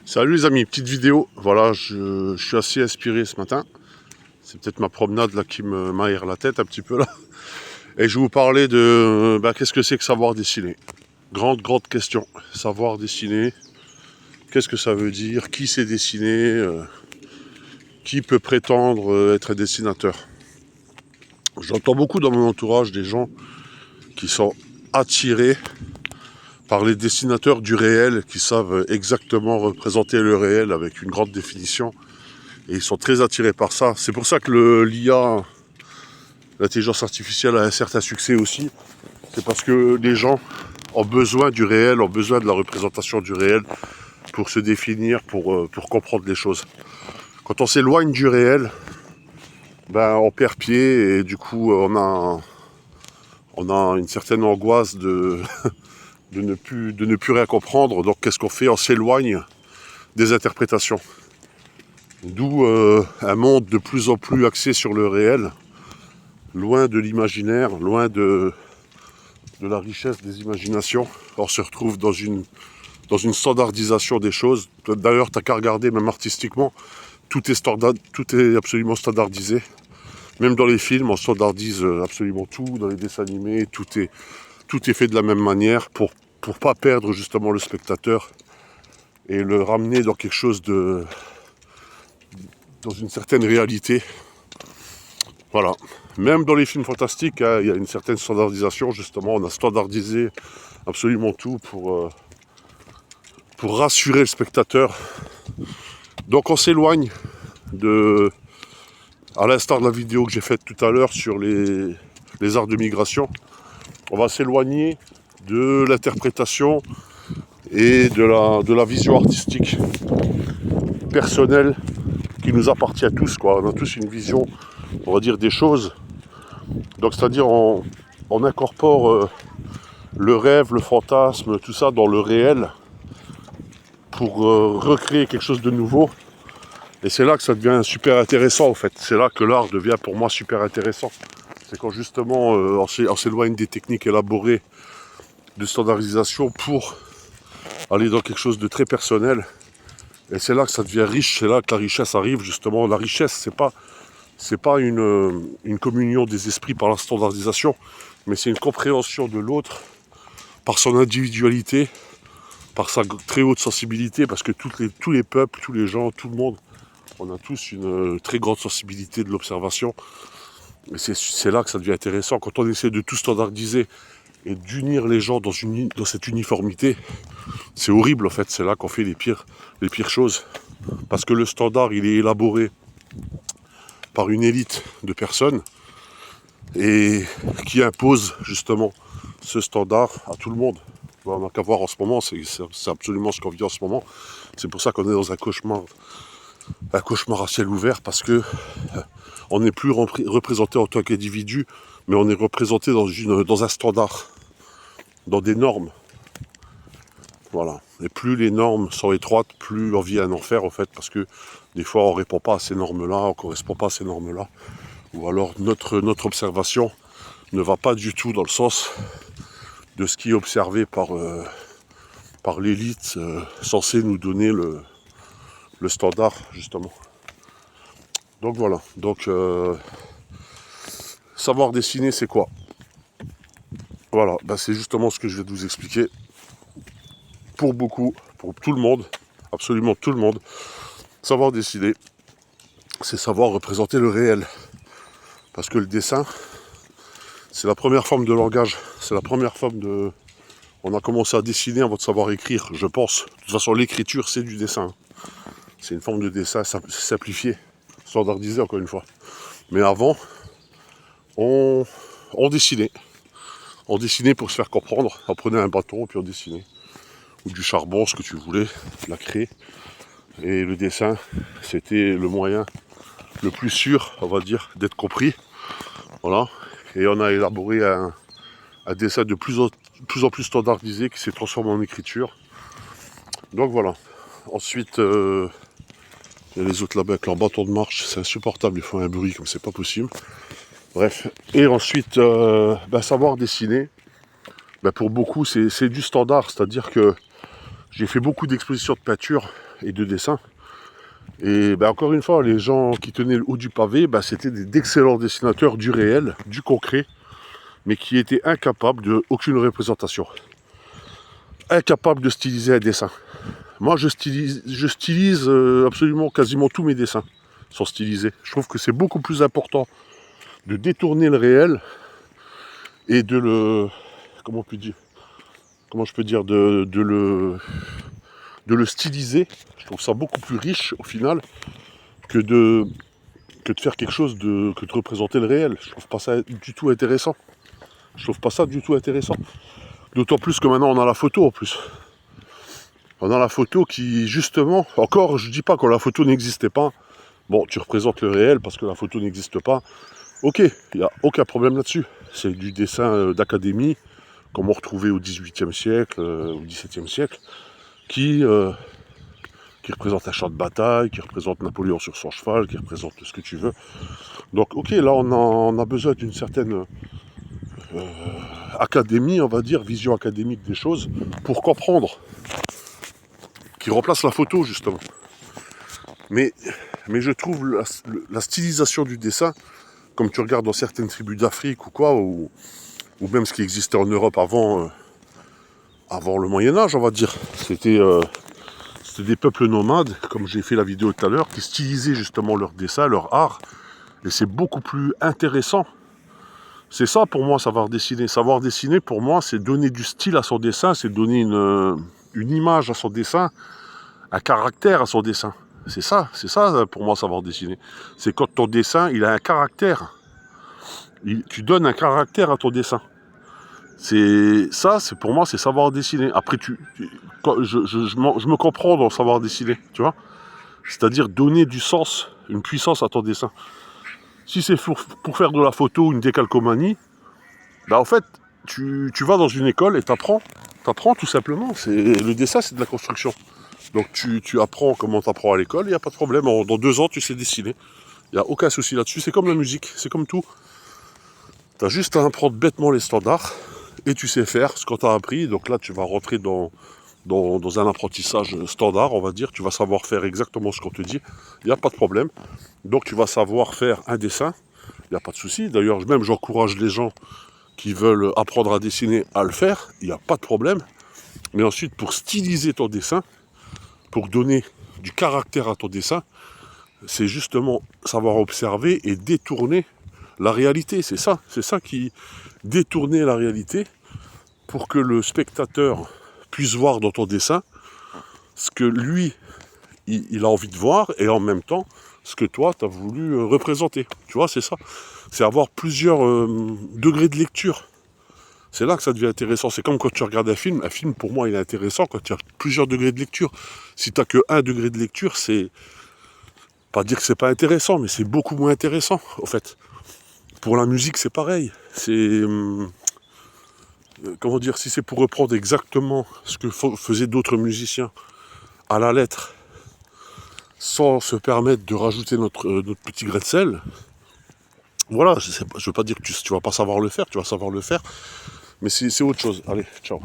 Salut les amis, petite vidéo. Voilà, je suis assez inspiré ce matin. C'est peut-être ma promenade là qui m'aère la tête un petit peu là. Et je vais vous parler de qu'est-ce que c'est que savoir dessiner. Grande question. Savoir dessiner, qu'est-ce que ça veut dire? Qui sait dessiner? Qui peut prétendre être un dessinateur? J'entends beaucoup dans mon entourage des gens qui sont attirés par les dessinateurs du réel, qui savent exactement représenter le réel avec une grande définition. Et ils sont très attirés par ça. C'est pour ça que l'IA, l'intelligence artificielle, a un certain succès aussi. C'est parce que les gens ont besoin du réel, ont besoin de la représentation du réel pour se définir, pour comprendre les choses. Quand on s'éloigne du réel, on perd pied et du coup on a une certaine angoisse de ne plus rien comprendre. Donc qu'est-ce qu'on fait? On s'éloigne des interprétations. D'où un monde de plus en plus axé sur le réel, loin de l'imaginaire, loin de la richesse des imaginations. On se retrouve dans une standardisation des choses. D'ailleurs, tu n'as qu'à regarder, même artistiquement, tout est absolument standardisé. Même dans les films, on standardise absolument tout. Dans les dessins animés, tout est fait de la même manière pour pas perdre justement le spectateur et le ramener dans quelque chose dans une certaine réalité. Voilà. Même dans les films fantastiques, hein, il y a une certaine standardisation, justement. On a standardisé absolument tout pour rassurer le spectateur. Donc on s'éloigne à l'instar de la vidéo que j'ai faite tout à l'heure sur les arts de migration, on va s'éloigner de l'interprétation et de la vision artistique personnelle qui nous appartient à tous, quoi. On a tous une vision, on va dire, des choses. Donc c'est-à-dire on incorpore le rêve, le fantasme, tout ça dans le réel pour recréer quelque chose de nouveau. Et c'est là que ça devient super intéressant, en fait. C'est là que l'art devient pour moi super intéressant. C'est quand justement on s'éloigne des techniques élaborées de standardisation pour aller dans quelque chose de très personnel. Et c'est là que ça devient riche, c'est là que la richesse arrive, justement. La richesse, c'est pas une communion des esprits par la standardisation, mais c'est une compréhension de l'autre par son individualité, par sa très haute sensibilité, parce que tous les peuples, tous les gens, tout le monde, on a tous une très grande sensibilité de l'observation. Et c'est là que ça devient intéressant. Quand on essaie de tout standardiser et d'unir les gens dans cette uniformité, c'est horrible en fait. C'est là qu'on fait les pires choses. Parce que le standard, il est élaboré par une élite de personnes et qui impose justement ce standard à tout le monde. On n'a qu'à voir en ce moment, c'est absolument ce qu'on vit en ce moment. C'est pour ça qu'on est dans un cauchemar à ciel ouvert, parce que on n'est plus représenté en tant qu'individu, mais on est représenté dans un standard, dans des normes. Voilà. Et plus les normes sont étroites, plus on vit un enfer en fait, parce que des fois on ne répond pas à ces normes-là, on ne correspond pas à ces normes-là, ou alors notre observation ne va pas du tout dans le sens de ce qui est observé par l'élite censée nous donner le standard justement. Donc voilà. Donc savoir dessiner, c'est quoi? Voilà, c'est justement ce que je vais vous expliquer. Pour beaucoup, pour tout le monde, absolument tout le monde, savoir dessiner, c'est savoir représenter le réel. Parce que le dessin, c'est la première forme de langage. C'est la première forme de... On a commencé à dessiner avant de savoir écrire, je pense. De toute façon, l'écriture, c'est du dessin. C'est une forme de dessin simplifié, standardisé encore une fois. Mais avant, on dessinait. On dessinait pour se faire comprendre. On prenait un bâton, puis on dessinait. Ou du charbon, ce que tu voulais, la craie. Et le dessin, c'était le moyen le plus sûr, on va dire, d'être compris. Voilà. Et on a élaboré un dessin de plus en plus standardisé qui s'est transformé en écriture. Donc voilà. Ensuite, il y a les autres là-bas avec leur bâton de marche, c'est insupportable, ils font un bruit comme c'est pas possible. Bref. Et ensuite, savoir dessiner, pour beaucoup, c'est du standard, c'est-à-dire que J'ai fait beaucoup d'expositions de peinture et de dessin. Et ben, encore une fois, les gens qui tenaient le haut du pavé, ben, c'était d'excellents dessinateurs du réel, du concret, mais qui étaient incapables d'aucune représentation. Incapables de styliser un dessin. Moi, je stylise absolument quasiment tous mes dessins sont stylisés. Je trouve que c'est beaucoup plus important de détourner le réel et de le... Comment je peux dire de le styliser. Je trouve ça beaucoup plus riche au final que de faire quelque chose que de représenter le réel. Je trouve pas ça du tout intéressant. D'autant plus que maintenant on a la photo en plus. On a la photo qui justement, encore je dis pas que la photo n'existait pas. Bon, tu représentes le réel parce que la photo n'existe pas. Ok, il n'y a aucun problème là-dessus. C'est du dessin d'académie, comme on retrouvait au XVIIIe siècle, au XVIIe siècle, qui représente un champ de bataille, qui représente Napoléon sur son cheval, qui représente ce que tu veux. Donc ok, là on a besoin d'une certaine académie, on va dire, vision académique des choses, pour comprendre, qui remplace la photo justement. Mais je trouve la stylisation du dessin, comme tu regardes dans certaines tribus d'Afrique ou quoi, ou même ce qui existait en Europe avant le Moyen-Âge, on va dire. C'était des peuples nomades, comme j'ai fait la vidéo tout à l'heure, qui stylisaient justement leur dessin, leur art. Et c'est beaucoup plus intéressant. C'est ça pour moi, savoir dessiner. Savoir dessiner, pour moi, c'est donner du style à son dessin, c'est donner une image à son dessin, un caractère à son dessin. C'est ça pour moi, savoir dessiner. C'est quand ton dessin, il a un caractère. Tu donnes un caractère à ton dessin. Pour moi, c'est savoir dessiner. Après, je me comprends dans savoir dessiner, tu vois. C'est-à-dire donner du sens, une puissance à ton dessin. Si c'est pour faire de la photo, une décalcomanie, bah en fait, tu vas dans une école et t'apprends tout simplement. Le dessin, c'est de la construction. Donc tu apprends comment t'apprends à l'école, il n'y a pas de problème. Dans 2 ans, tu sais dessiner. Il n'y a aucun souci là-dessus. C'est comme la musique, c'est comme tout. Tu as juste à apprendre bêtement les standards et tu sais faire ce qu'on t'a appris. Donc là, tu vas rentrer dans un apprentissage standard, on va dire. Tu vas savoir faire exactement ce qu'on te dit. Il n'y a pas de problème. Donc tu vas savoir faire un dessin. Il n'y a pas de souci. D'ailleurs, même j'encourage les gens qui veulent apprendre à dessiner à le faire. Il n'y a pas de problème. Mais ensuite, pour styliser ton dessin, pour donner du caractère à ton dessin, c'est justement savoir observer et détourner la réalité. C'est ça qui détourner la réalité pour que le spectateur puisse voir dans ton dessin ce que lui, il a envie de voir et en même temps ce que toi, tu as voulu représenter. Tu vois, c'est ça. C'est avoir plusieurs degrés de lecture. C'est là que ça devient intéressant. C'est comme quand tu regardes un film. Un film, pour moi, il est intéressant quand il y a plusieurs degrés de lecture. Si tu n'as que 1 degré de lecture, c'est pas dire que c'est pas intéressant, mais c'est beaucoup moins intéressant, au fait. Pour la musique, c'est pareil. C'est... comment dire, si c'est pour reprendre exactement ce que faisaient d'autres musiciens à la lettre, sans se permettre de rajouter notre petit grain de sel, voilà, je veux pas dire que tu vas pas savoir le faire, tu vas savoir le faire, mais c'est autre chose. Allez, ciao.